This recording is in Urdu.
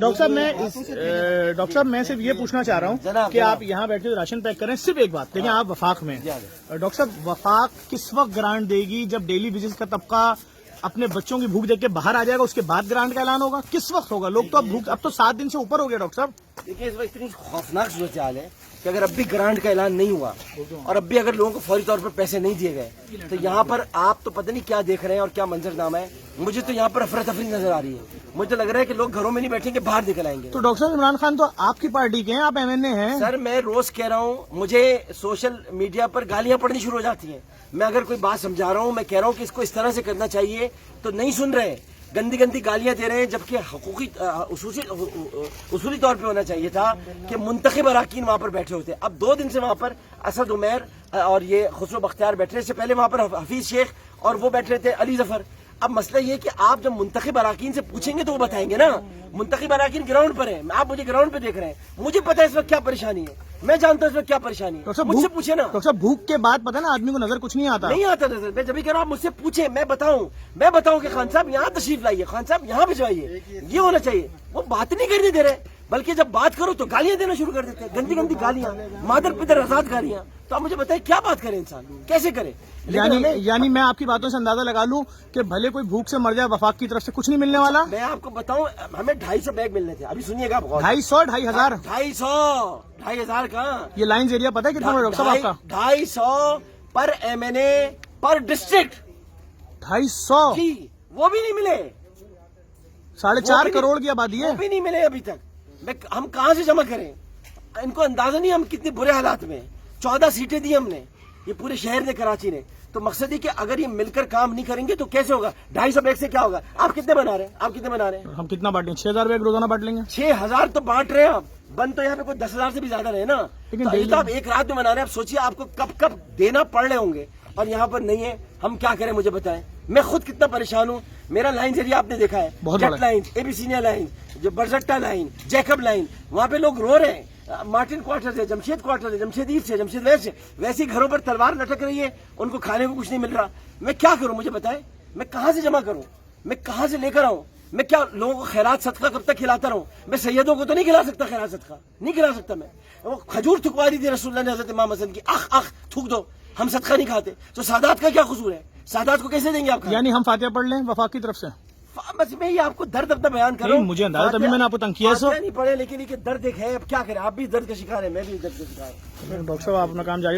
ڈاکٹر صاحب میں صرف یہ پوچھنا چاہ رہا ہوں کہ آپ یہاں بیٹھے راشن پیک کریں. صرف ایک بات دیکھیں, آپ وفاق میں ڈاکٹر صاحب, وفاق کس وقت گرانٹ دے گی؟ جب ڈیلی ویجز کا طبقہ اپنے بچوں کی بھوک دیکھ کے باہر آ جائے گا, اس کے بعد گرانٹ کا اعلان ہوگا. کس وقت ہوگا؟ لوگ تو اب تو 7 دن سے اوپر ہو گیا ڈاکٹر صاحب. دیکھیے, اس وقت اتنی خوفناک صورتحال ہے کہ اگر اب بھی گرانٹ کا اعلان نہیں ہوا اور اب بھی اگر لوگوں کو فوری طور پر پیسے نہیں دیے گئے تو یہاں پر آپ تو پتہ نہیں کیا دیکھ رہے ہیں اور کیا منظر نامہ ہے. مجھے تو یہاں پر افراتفری نظر آ رہی ہے. مجھے تو لگ رہا ہے کہ لوگ گھروں میں نہیں بیٹھیں گے, باہر نکل آئیں گے. تو ڈاکٹر صاحب, عمران خان تو آپ کی پارٹی کے ہیں, آپ ایم این اے ہیں. سر میں روز کہہ رہا ہوں, مجھے سوشل میڈیا پر گالیاں پڑنی شروع ہو جاتی ہیں. میں اگر کوئی بات سمجھا رہا ہوں, میں کہہ رہا ہوں کہ اس کو اس طرح سے کرنا چاہیے, تو نہیں سن رہے, گندی گندی گالیاں دے رہے ہیں. جبکہ حقوقی اصولی طور پہ ہونا چاہیے تھا کہ منتخب اراکین وہاں پر بیٹھے ہوتے. اب 2 دن سے وہاں پر اسد عمیر اور یہ خسرو بختیار بیٹھے, سے پہلے وہاں پر حفیظ شیخ اور وہ بیٹھے تھے علی ظفر. اب مسئلہ یہ کہ آپ جب منتخب اراکین سے پوچھیں گے تو وہ بتائیں گے نا. منتخب اراکین گراؤنڈ پر ہیں, آپ مجھے گراؤنڈ پہ دیکھ رہے ہیں, مجھے پتا ہے اس وقت کیا پریشانی ہے, میں جانتا ہوں اس وقت کیا پریشانی ہے. مجھ سے پوچھے نا. ڈاکٹر صاحب, بھوک کے بعد پتہ نا آدمی کو نظر کچھ نہیں آتا نظر. میں جبھی کہہ رہا ہوں, آپ مجھ سے پوچھیں, میں بتاؤں کہ خان صاحب یہاں تشریف لائیے, خان صاحب یہاں بھجوائیے. یہ ہونا چاہیے. وہ بات نہیں کرنے دے رہے, بلکہ جب بات کرو تو گالیاں دینا شروع کر دیتے ہیں, گندی گندی گالیاں, مادر پدر آزاد گالیاں. تو آپ مجھے بتائیں کیا بات کرے انسان, کیسے کرے؟ یعنی میں آپ کی باتوں سے اندازہ لگا لوں کہ بھلے کوئی بھوک سے مر جائے, وفاق کی طرف سے کچھ نہیں ملنے والا. میں آپ کو بتاؤں, ہمیں 250 بیگ ملنے تھے. ابھی سنیے گا, 250 2,500 کہاں. یہ لائنز ایریا پتہ ہے کتنا ہے ڈاکٹر صاحب آپ کا؟ 250 پر ایم این اے پر ڈسٹرکٹ. 250 وہ بھی نہیں ملے. 4.5 کروڑ کی آبادی ہے, وہ بھی نہیں ملے ابھی تک. ہم کہاں سے جمع کریں؟ ان کو اندازہ نہیں ہم کتنے برے حالات میں. 14 سیٹیں دی ہم نے, یہ پورے شہر نے, کراچی نے. تو مقصد ہے کہ اگر یہ مل کر کام نہیں کریں گے تو کیسے ہوگا؟ 250 بیگ سے کیا ہوگا؟ آپ کتنے بنا رہے ہیں؟ ہم کتنا بانٹیں گے؟ 6,000 بیگ روزانہ بانٹ لیں گے. 6,000 تو بانٹ رہے ہیں آپ, بند تو یہاں پہ کوئی 10,000 سے بھی زیادہ رہے نا. تو آپ ایک رات میں بنا رہے ہیں. آپ سوچیے آپ کو کب کب دینا پڑ رہے ہوں گے, اور یہاں پر نہیں ہے. ہم کیا کریں مجھے بتائیں. میں خود کتنا پریشان ہوں. میرا لائن ایریا آپ نے دیکھا ہے, جٹ line, A B senior line, جو برزٹا لائن, جیکب لائن, وہاں پہ لوگ رو رہے ہیں. مارٹن کوارٹر سے, جمشید کوارٹر سے, جمشید ایسٹ سے, جمشید ویسٹ سے, ویسی گھروں پر تلوار لٹک رہی ہے, ان کو کھانے کو کچھ نہیں مل رہا. میں کیا کروں مجھے بتائیں؟ میں کہاں سے جمع کروں؟ میں کہاں سے لے کر آؤں؟ میں کیا لوگوں کو خیرات صدقہ کب تک کھلاتا رہوں؟ میں سیدوں کو تو نہیں کھلا سکتا خیرات صدقہ, نہیں کھلا سکتا. میں وہ کھجور تھکوا دی تھی رسول اللہ نے حضرت امام حسن کی, اخ تھوک دو, ہم صدقہ نہیں کھاتے. تو سادات کا کیا قصور ہے؟ سادات کو کیسے دیں گے آپ؟ یعنی ہم فاتحہ پڑھ لیں وفاق کی طرف سے؟ بس میں یہ آپ کو درد اپنا بیان کر رہا ہوں. مجھے اندازہ, تبھی میں نے آپ کو تنگ کیا ہے. نہیں پڑھے لیکن یہ درد ایک ہے. اب کیا کریں, آپ بھی درد کا شکار ہیں, میں بھی درد کا شکار ہوں. ڈاکٹر صاحب, آپ اپنا کام جاری